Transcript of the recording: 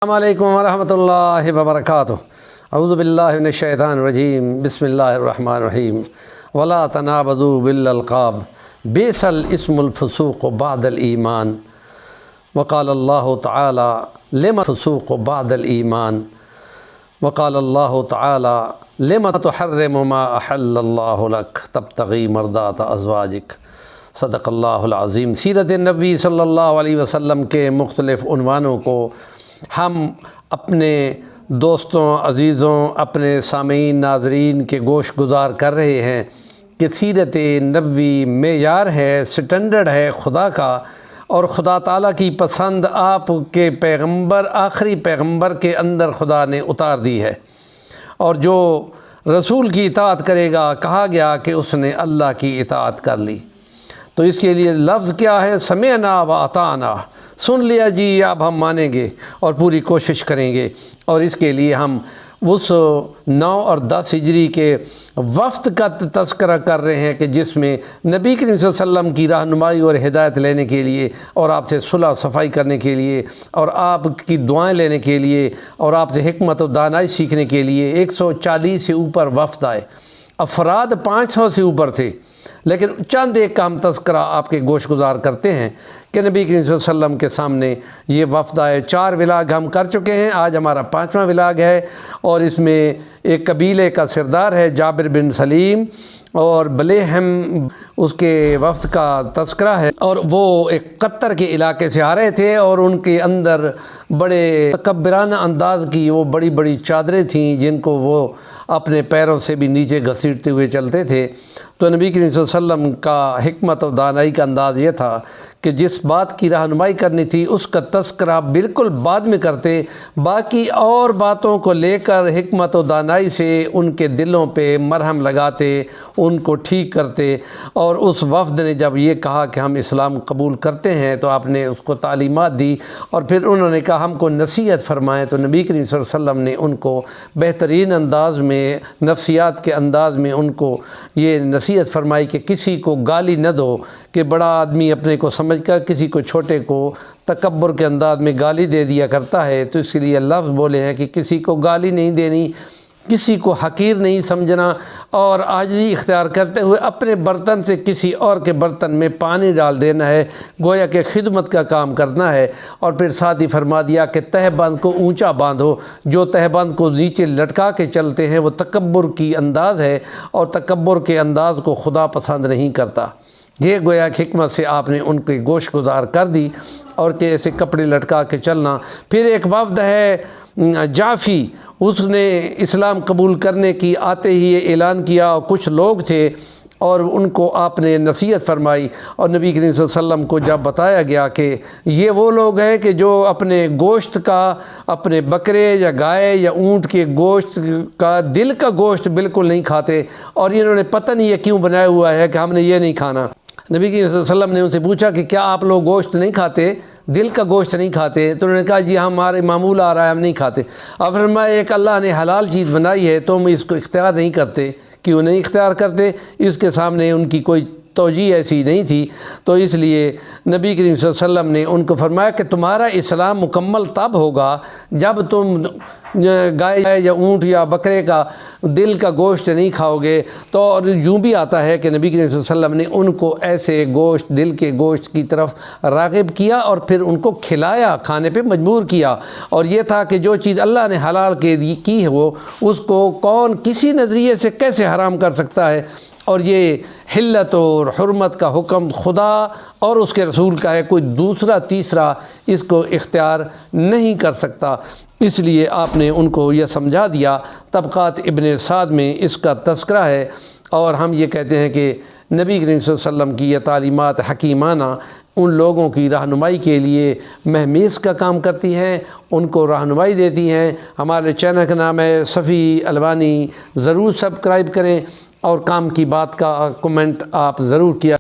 السلام علیکم ورحمۃ اللہ وبرکاتہ۔ اعوذ باللہ من الشیطان الرجیم، بسم اللہ الرحمن الرحیم۔ ولا تنابزوا بالالقاب بئس الاسم الفسوق بعد الایمان، وقال اللہ تعالی لم الفسوق بعد الایمان، وقال اللہ تعالی لم تحرم ما احل اللہ لک تبتغی مرضات ازواجک۔ صدق اللہ العظیم۔ سیرت نبی صلی اللہ علیہ وسلم کے مختلف عنوانوں کو ہم اپنے دوستوں، عزیزوں، اپنے سامعین، ناظرین کے گوش گزار کر رہے ہیں کہ سیرت نبوی معیار ہے، سٹینڈرڈ ہے خدا کا، اور خدا تعالیٰ کی پسند آپ کے پیغمبر، آخری پیغمبر کے اندر خدا نے اتار دی ہے، اور جو رسول کی اطاعت کرے گا، کہا گیا کہ اس نے اللہ کی اطاعت کر لی۔ تو اس کے لیے لفظ کیا ہے؟ سمعنا و اطعنا، سن لیا جی، اب ہم مانیں گے اور پوری کوشش کریں گے۔ اور اس کے لیے ہم اس 9 اور 10 ہجری کے وفد کا تذکرہ کر رہے ہیں کہ جس میں نبی کریم صلی اللہ علیہ وسلم کی رہنمائی اور ہدایت لینے کے لیے، اور آپ سے صلح صفائی کرنے کے لیے، اور آپ کی دعائیں لینے کے لیے، اور آپ سے حکمت و دانائی سیکھنے کے لیے 140 سے اوپر وفد آئے۔ افراد 500 سے اوپر تھے، لیکن چند ایک کا ہم تذکرہ آپ کے گوش گزار کرتے ہیں کہ نبی کریم صلی اللہ علیہ وسلم کے سامنے یہ وفد آئے۔ 4 ولاگ ہم کر چکے ہیں، آج ہمارا 5واں ولاگ ہے، اور اس میں ایک قبیلے کا سردار ہے جابر بن سلیم، اور بلیہم اس کے وفد کا تذکرہ ہے، اور وہ ایک قطر کے علاقے سے آ رہے تھے، اور ان کے اندر بڑے تکبرانہ انداز کی وہ بڑی بڑی چادریں تھیں جن کو وہ اپنے پیروں سے بھی نیچے گھسیٹتے ہوئے چلتے تھے۔ تو نبی کریم صلی اللہ علیہ وسلم کا حکمت و دانائی کا انداز یہ تھا کہ جس بات کی رہنمائی کرنی تھی اس کا تذکرہ بالکل بعد میں کرتے، باقی اور باتوں کو لے کر حکمت و دانائی سے ان کے دلوں پہ مرہم لگاتے، ان کو ٹھیک کرتے۔ اور اس وفد نے جب یہ کہا کہ ہم اسلام قبول کرتے ہیں تو آپ نے اس کو تعلیمات دی، اور پھر انہوں نے کہا ہم کو نصیحت فرمائیں، تو نبی کریم صلی اللہ علیہ وسلم نے ان کو بہترین انداز میں، نفسیات کے انداز میں ان کو یہ نصیحت فرمائی کہ کسی کو گالی نہ دو، کہ بڑا آدمی اپنے کو سمجھ کر کسی کو چھوٹے کو تکبر کے انداز میں گالی دے دیا کرتا ہے، تو اس لیے لفظ بولے ہیں کہ کسی کو گالی نہیں دینی، کسی کو حقیر نہیں سمجھنا، اور عاجزی اختیار کرتے ہوئے اپنے برتن سے کسی اور کے برتن میں پانی ڈال دینا ہے، گویا کہ خدمت کا کام کرنا ہے۔ اور پھر ساتھ ہی فرما دیا کہ تہہ بند کو اونچا باندھو، جو تہہ بند کو نیچے لٹکا کے چلتے ہیں وہ تکبر کی انداز ہے، اور تکبر کے انداز کو خدا پسند نہیں کرتا۔ یہ گویا کہ حکمت سے آپ نے ان کی گوش گزار کر دی، اور کہ ایسے کپڑے لٹکا کے چلنا۔ پھر ایک وفد ہے جعفی، اس نے اسلام قبول کرنے کی آتے ہی یہ اعلان کیا، اور کچھ لوگ تھے اور ان کو آپ نے نصیحت فرمائی، اور نبی کریم صلی اللہ علیہ وسلم کو جب بتایا گیا کہ یہ وہ لوگ ہیں کہ جو اپنے گوشت کا، اپنے بکرے یا گائے یا اونٹ کے گوشت کا، دل کا گوشت بالکل نہیں کھاتے، اور انہوں نے پتہ نہیں یہ کیوں بنایا ہوا ہے کہ ہم نے یہ نہیں کھانا۔ نبی کریم صلی اللہ علیہ وسلم نے ان سے پوچھا کہ کیا آپ لوگ گوشت نہیں کھاتے، دل کا گوشت نہیں کھاتے؟ تو انہوں نے کہا جی ہمارے معمول آ رہا ہے، ہم نہیں کھاتے۔ اب فرمایا ایک اللہ نے حلال چیز بنائی ہے، تم اس کو اختیار نہیں کرتے، کیوں نہیں اختیار کرتے؟ اس کے سامنے ان کی کوئی توجیہ ایسی نہیں تھی، تو اس لیے نبی کریم صلی اللہ علیہ وسلم نے ان کو فرمایا کہ تمہارا اسلام مکمل تب ہوگا جب تم گائے یا اونٹ یا بکرے کا دل کا گوشت نہیں کھاؤ گے۔ تو اور یوں بھی آتا ہے کہ نبی کریم صلی اللہ علیہ وسلم نے ان کو ایسے گوشت، دل کے گوشت کی طرف راغب کیا، اور پھر ان کو کھلایا، کھانے پہ مجبور کیا۔ اور یہ تھا کہ جو چیز اللہ نے حلال کی ہے وہ اس کو کون کسی نظریے سے کیسے حرام کر سکتا ہے؟ اور یہ حلت اور حرمت کا حکم خدا اور اس کے رسول کا ہے، کوئی دوسرا تیسرا اس کو اختیار نہیں کر سکتا۔ اس لیے آپ نے ان کو یہ سمجھا دیا۔ طبقات ابن سعد میں اس کا تذکرہ ہے، اور ہم یہ کہتے ہیں کہ نبی کریم صلی اللہ علیہ وسلم کی یہ تعلیمات حکیمانہ ان لوگوں کی رہنمائی کے لیے مہمیز کا کام کرتی ہیں، ان کو رہنمائی دیتی ہیں۔ ہمارے چینل کا نام ہے صفی الوانی، ضرور سبسکرائب کریں، اور کام کی بات کا کمنٹ آپ ضرور کیا